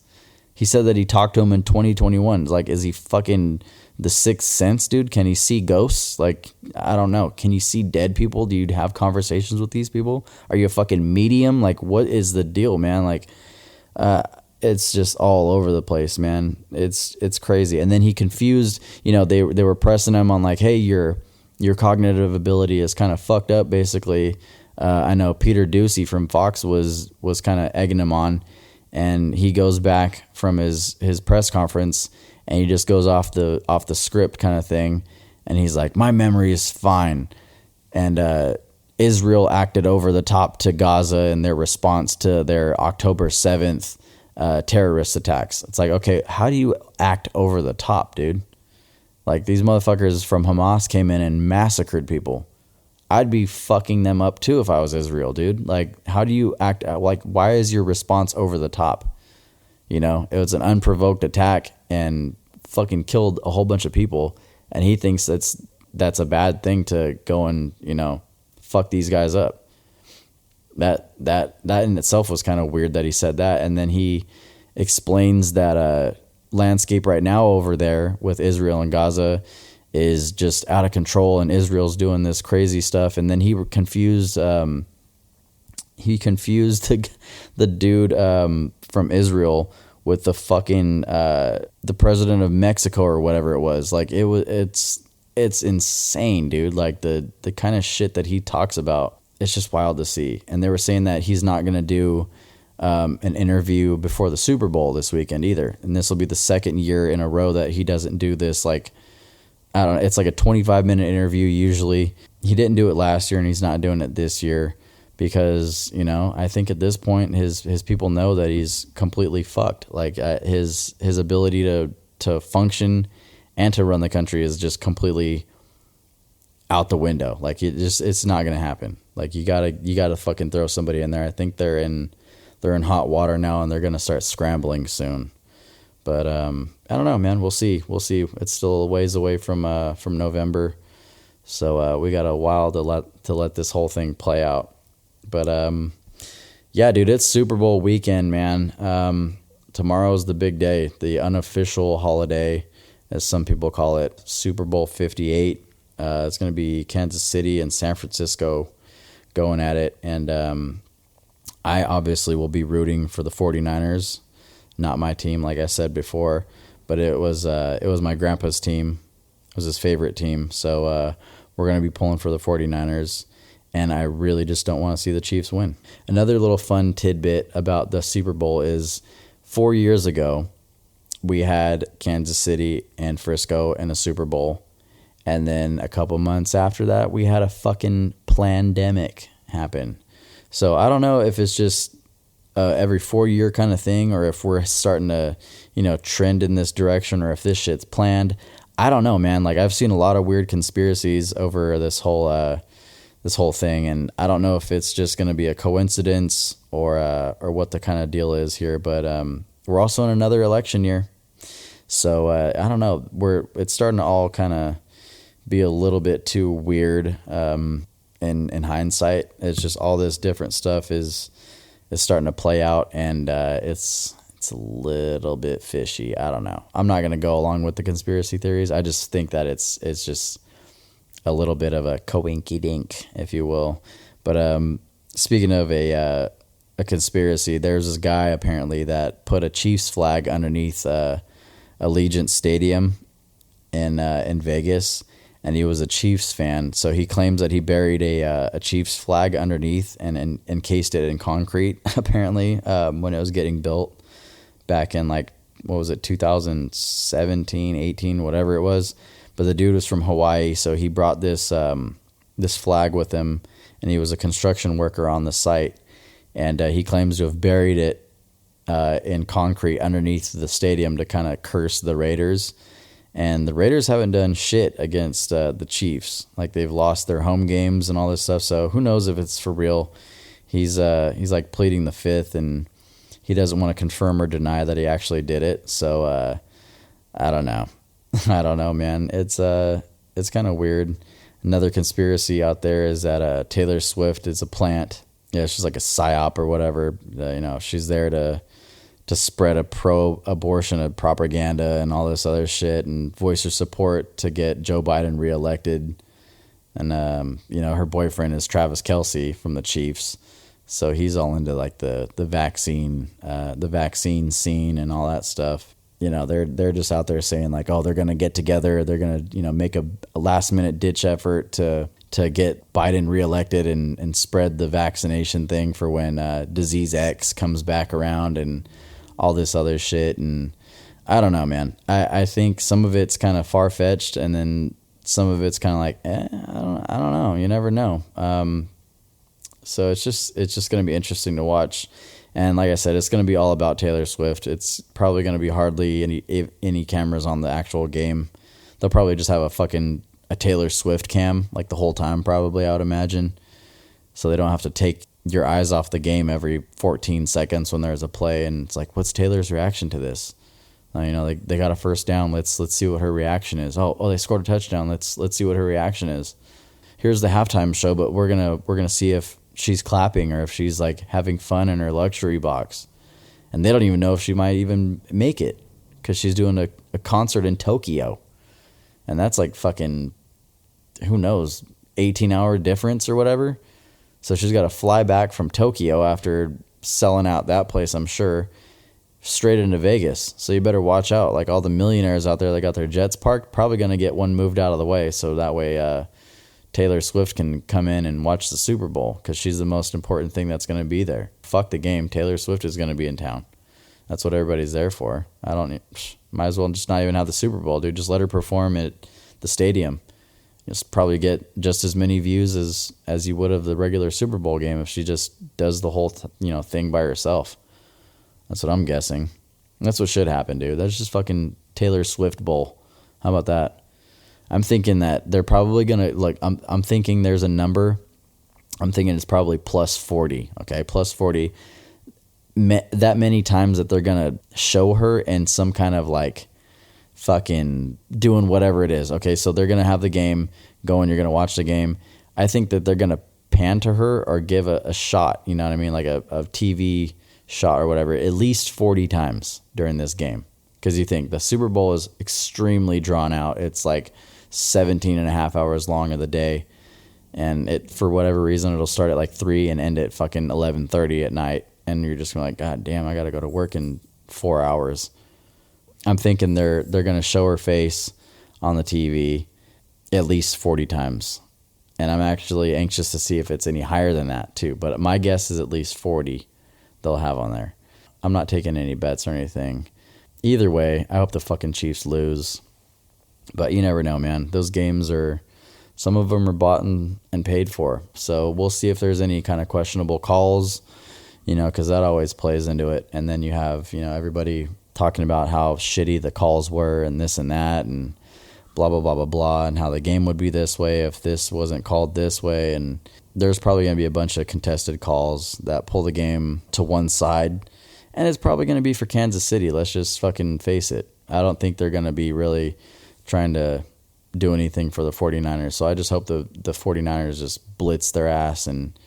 He said that he talked to him in 2021. Like, is he fucking the sixth sense, dude? Can he see ghosts? Like, I don't know. Can you see dead people? Do you have conversations with these people? Are you a fucking medium? Like, what is the deal, man? Like, it's just all over the place, man. It's crazy. And then he confused, they were pressing him on like, hey, your cognitive ability is kind of fucked up, basically. I know Peter Ducey from Fox was kind of egging him on, and he goes back from his press conference and he just goes off the script kind of thing, and he's like, my memory is fine, and Israel acted over the top to Gaza in their response to their October 7th terrorist attacks. It's like, okay, how do you act over the top, dude? Like, these motherfuckers from Hamas came in and massacred people. I'd be fucking them up too if I was Israel, dude. Like, how do you act? Like, why is your response over the top? It was an unprovoked attack and fucking killed a whole bunch of people, and he thinks that's a bad thing to go and fuck these guys up. That in itself was kind of weird that he said that, and then he explains that landscape right now over there with Israel and Gaza is just out of control, and Israel's doing this crazy stuff. And then he confused the the dude from Israel with the fucking the president of Mexico or whatever it was. Like, it's insane, dude. Like, the kind of shit that he talks about, it's just wild to see. And they were saying that he's not going to do an interview before the Super Bowl this weekend either. And this will be the second year in a row that he doesn't do this. Like, I don't know. It's like a 25-minute interview usually. He didn't do it last year, and he's not doing it this year because, I think at this point his people know that he's completely fucked. Like, his ability to function and to run the country is just completely out the window. Like, it's not going to happen. Like, you gotta fucking throw somebody in there. I think they're in hot water now, and they're going to start scrambling soon. But I don't know, man. We'll see. It's still a ways away from November, so we got a while to let this whole thing play out. But yeah, dude, it's Super Bowl weekend, man. Tomorrow's the big day, the unofficial holiday, as some people call it, Super Bowl 58. It's going to be Kansas City and San Francisco going at it, and I obviously will be rooting for the 49ers. Not my team, like I said before, but it was my grandpa's team. It was his favorite team. So we're going to be pulling for the 49ers, and I really just don't want to see the Chiefs win. Another little fun tidbit about the Super Bowl is 4 years ago, we had Kansas City and Frisco in a Super Bowl, and then a couple months after that, we had a fucking plandemic happen. So I don't know if it's just every 4 year kind of thing, or if we're starting to, trend in this direction, or if this shit's planned. I don't know, man. Like, I've seen a lot of weird conspiracies over this whole thing, and I don't know if it's just going to be a coincidence or what the kind of deal is here. But we're also in another election year, so I don't know. It's starting to all kind of be a little bit too weird. In hindsight, it's just all this different stuff is starting to play out, and it's a little bit fishy. I don't know. I'm not going to go along with the conspiracy theories. I just think that it's just a little bit of a coinky-dink, if you will. But speaking of a conspiracy, there's this guy apparently that put a Chiefs flag underneath Allegiant Stadium in Vegas. And he was a Chiefs fan, so he claims that he buried a Chiefs flag underneath and encased it in concrete, apparently, when it was getting built back in, like, what was it, 2017, 18, whatever it was. But the dude was from Hawaii, so he brought this flag with him, and he was a construction worker on the site. And he claims to have buried it in concrete underneath the stadium to kind of curse the Raiders. And the Raiders haven't done shit against the Chiefs. Like, they've lost their home games and all this stuff. So who knows if it's for real. He's like pleading the fifth, and he doesn't want to confirm or deny that he actually did it. So I don't know. I don't know, man. It's kind of weird. Another conspiracy out there is that Taylor Swift is a plant. Yeah, she's like a psyop or whatever. She's there to to spread a pro-abortion propaganda and all this other shit and voice her support to get Joe Biden reelected. And, her boyfriend is Travis Kelce from the Chiefs. So he's all into like the vaccine scene and all that stuff. They're just out there saying like, oh, they're going to get together. They're going to, make a last minute ditch effort to get Biden reelected and spread the vaccination thing for when Disease X comes back around and all this other shit. And I don't know, man. I think some of it's kind of far-fetched, and then some of it's kind of like, I don't know. You never know. So it's just going to be interesting to watch. And like I said, it's going to be all about Taylor Swift. It's probably going to be hardly any cameras on the actual game. They'll probably just have a Taylor Swift cam like the whole time, probably, I would imagine. So they don't have to take your eyes off the game every 14 seconds when there's a play and it's like, what's Taylor's reaction to this? They got a first down. Let's see what her reaction is. Oh, they scored a touchdown. Let's see what her reaction is. Here's the halftime show, but we're gonna see if she's clapping or if she's like having fun in her luxury box. And they don't even know if she might even make it because she's doing a concert in Tokyo. And that's like fucking, who knows, 18-hour difference or whatever. So she's got to fly back from Tokyo after selling out that place, I'm sure, straight into Vegas. So you better watch out. Like all the millionaires out there that got their jets parked, probably going to get one moved out of the way. So that way Taylor Swift can come in and watch the Super Bowl because she's the most important thing that's going to be there. Fuck the game. Taylor Swift is going to be in town. That's what everybody's there for. Might as well just not even have the Super Bowl, dude. Just let her perform at the stadium. You'll probably get just as many views as you would of the regular Super Bowl game if she just does the whole thing by herself. That's what I'm guessing. That's what should happen, dude. That's just fucking Taylor Swift Bowl. How about that? I'm thinking that they're probably gonna I'm thinking there's a number. I'm thinking it's probably plus 40. Okay, plus 40. That many times that they're gonna show her in some kind of like fucking doing whatever it is. Okay, so they're gonna have the game going. You're gonna watch the game. I think that they're gonna pan to her or give a shot. You know what I mean, like a TV shot or whatever, at least 40 times during this game. Because you think the Super Bowl is extremely drawn out. It's like 17 and a half hours long of the day, and it, for whatever reason, it'll start at like 3 and end at fucking 11:30 at night, and you're just gonna like, God damn, I gotta go to work in 4 hours. I'm thinking they're gonna show her face on the TV at least 40 times, and I'm actually anxious to see if it's any higher than that too. But my guess is at least 40 they'll have on there. I'm not taking any bets or anything. Either way, I hope the fucking Chiefs lose. But you never know, man. Those games some of them are bought and paid for. So we'll see if there's any kind of questionable calls, because that always plays into it. And then you have, everybody talking about how shitty the calls were and this and that and blah, blah, blah, blah, blah, and how the game would be this way if this wasn't called this way. And there's probably going to be a bunch of contested calls that pull the game to one side. And it's probably going to be for Kansas City. Let's just fucking face it. I don't think they're going to be really trying to do anything for the 49ers. So I just hope the 49ers just blitz their ass and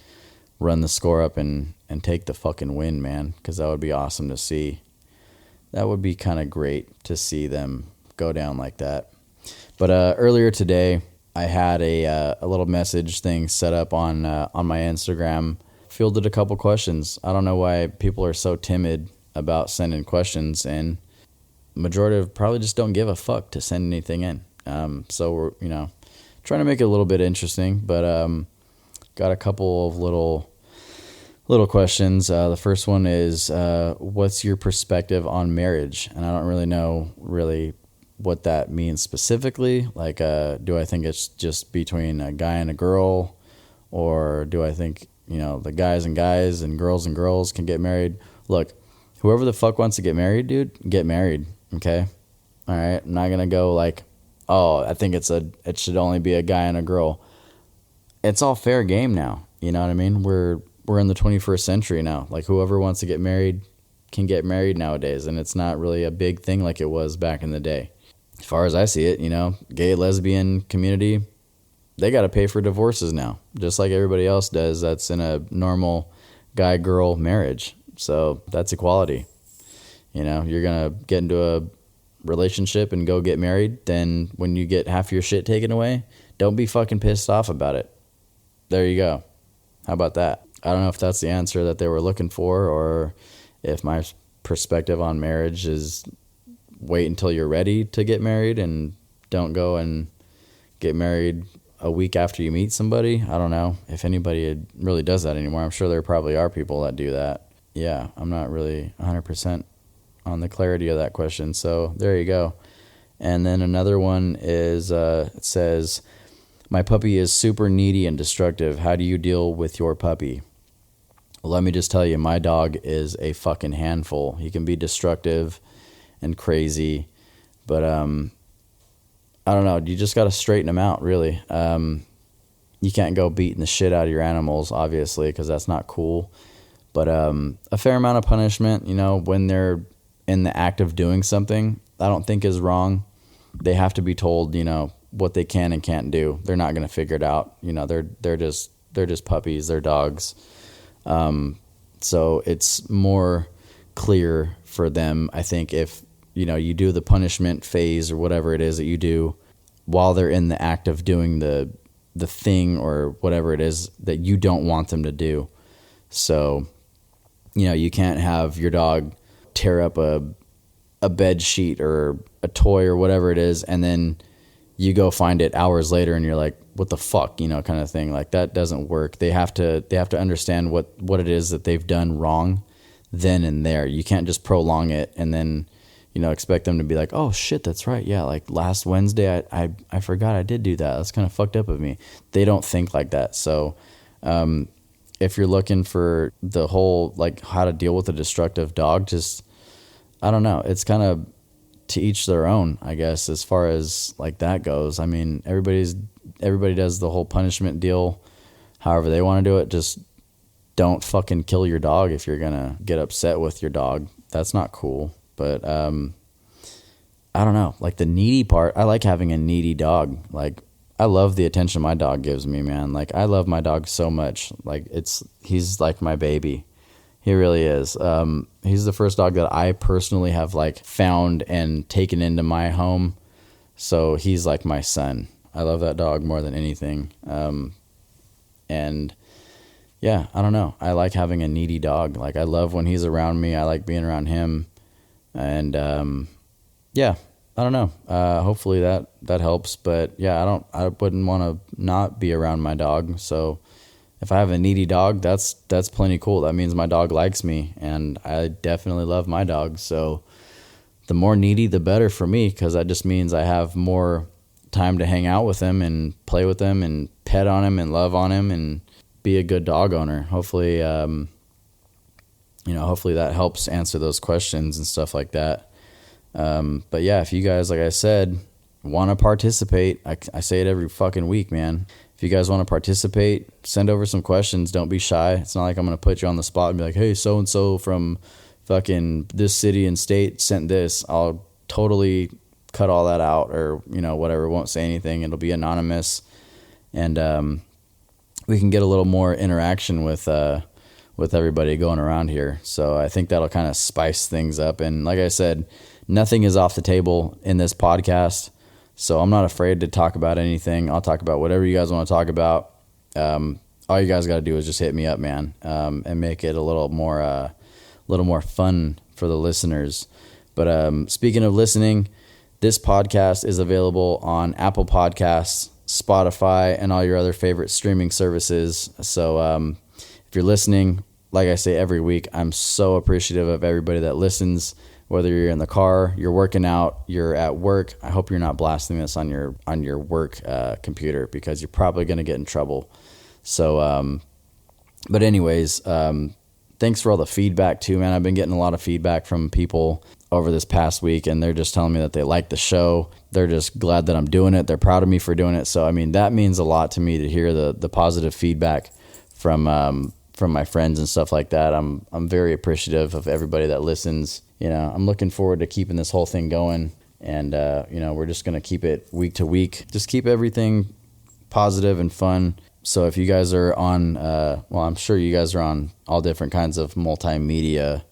run the score up and take the fucking win, man, because that would be awesome to see. That would be kind of great to see them go down like that. But earlier today, I had a little message thing set up on my Instagram. Fielded a couple questions. I don't know why people are so timid about sending questions, and majority of probably just don't give a fuck to send anything in. So we're trying to make it a little bit interesting, but got a couple of little questions. The first one is, what's your perspective on marriage? And I don't really know what that means specifically. Like, do I think it's just between a guy and a girl, or do I think the guys and girls can get married? Look, whoever the fuck wants to get married, dude, get married. Okay. All right. I'm not going to go like, oh, I think it should only be a guy and a girl. It's all fair game now. You know what I mean? We're in the 21st century now. Like, whoever wants to get married can get married nowadays. And it's not really a big thing like it was back in the day. As far as I see it, gay, lesbian community, they got to pay for divorces now, just like everybody else does that's in a normal guy-girl marriage. So that's equality. You're going to get into a relationship and go get married. Then when you get half your shit taken away, don't be fucking pissed off about it. There you go. How about that? I don't know if that's the answer that they were looking for, or if my perspective on marriage is wait until you're ready to get married and don't go and get married a week after you meet somebody. I don't know if anybody really does that anymore. I'm sure there probably are people that do that. Yeah, I'm not really 100% on the clarity of that question. So there you go. And then another one is, it says, my puppy is super needy and destructive. How do you deal with your puppy? Well, let me just tell you, my dog is a fucking handful. He can be destructive and crazy, but I don't know. You just got to straighten him out, really. You can't go beating the shit out of your animals, obviously, because that's not cool. But a fair amount of punishment, when they're in the act of doing something, I don't think is wrong. They have to be told, what they can and can't do. They're not going to figure it out. They're just puppies. They're dogs. So it's more clear for them, I think, if you do the punishment phase or whatever it is that you do while they're in the act of doing the thing or whatever it is that you don't want them to do. So, you can't have your dog tear up a bed sheet or a toy or whatever it is, and then you go find it hours later and you're like, what the fuck, kind of thing. Like, that doesn't work. They have to understand what it is that they've done wrong then and there. You can't just prolong it and then, expect them to be like, oh shit, that's right. Yeah. Like last Wednesday, I forgot I did do that. That's kind of fucked up of me. They don't think like that. So, if you're looking for the whole, like, how to deal with a destructive dog, just, I don't know. It's kind of to each their own, I guess, as far as like that goes. I mean, everybody does the whole punishment deal however they want to do it. Just don't fucking kill your dog if you're gonna get upset with your dog. That's not cool. But I don't know, like the needy part, I like having a needy dog. Like, I love the attention my dog gives me, man. Like, I love my dog so much. Like, he's like my baby. He really is. He's the first dog that I personally have like found and taken into my home. So he's like my son. I love that dog more than anything. And yeah, I don't know. I like having a needy dog. Like, I love when he's around me. I like being around him. And yeah, I don't know. Hopefully that helps. But yeah, I wouldn't want to not be around my dog. So if I have a needy dog, that's plenty cool. That means my dog likes me, and I definitely love my dog. So the more needy, the better for me, because that just means I have more time to hang out with him and play with him and pet on him and love on him and be a good dog owner. Hopefully, hopefully that helps answer those questions and stuff like that. But yeah, if you guys, like I said, want to participate, I say it every fucking week, man. If you guys want to participate, send over some questions. Don't be shy. It's not like I'm going to put you on the spot and be like, hey, so-and-so from fucking this city and state sent this. I'll totally cut all that out, or, whatever. Won't say anything. It'll be anonymous. And we can get a little more interaction with everybody going around here. So I think that'll kind of spice things up. And like I said, nothing is off the table in this podcast. So I'm not afraid to talk about anything. I'll talk about whatever you guys want to talk about. All you guys got to do is just hit me up, man, and make it a little more fun for the listeners. But speaking of listening, this podcast is available on Apple Podcasts, Spotify, and all your other favorite streaming services. So if you're listening, like I say every week, I'm so appreciative of everybody that listens. Whether you're in the car, you're working out, you're at work, I hope you're not blasting this on your work computer, because you're probably going to get in trouble. So, but anyways, thanks for all the feedback too, man. I've been getting a lot of feedback from people over this past week, and they're just telling me that they like the show. They're just glad that I'm doing it. They're proud of me for doing it. So, I mean, that means a lot to me to hear the positive feedback from my friends and stuff like that. I'm very appreciative of everybody that listens. I'm looking forward to keeping this whole thing going, and we're just going to keep it week to week. Just keep everything positive and fun. So if you guys are on, I'm sure you guys are on all different kinds of multimedia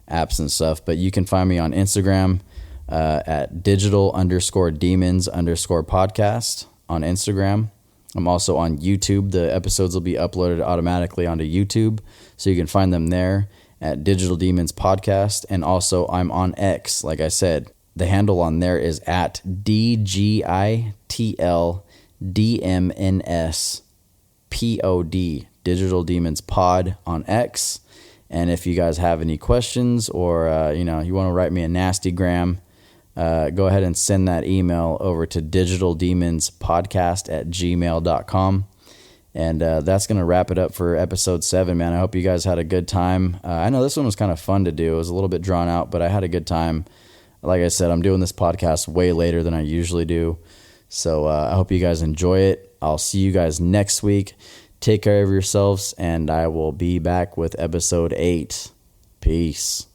apps and stuff. But you can find me on Instagram at digital_demons_podcast on Instagram. I'm also on YouTube. The episodes will be uploaded automatically onto YouTube, so you can find them there at Digital Demons Podcast. And also I'm on X, like I said. The handle on there is at DGITLDMNSPOD, Digital Demons Pod on X. And if you guys have any questions or, you want to write me a nasty gram, go ahead and send that email over to digitaldemonspodcast@gmail.com. And that's going to wrap it up for episode 7, man. I hope you guys had a good time. I know this one was kind of fun to do. It was a little bit drawn out, but I had a good time. Like I said, I'm doing this podcast way later than I usually do. So I hope you guys enjoy it. I'll see you guys next week. Take care of yourselves, and I will be back with episode 8. Peace.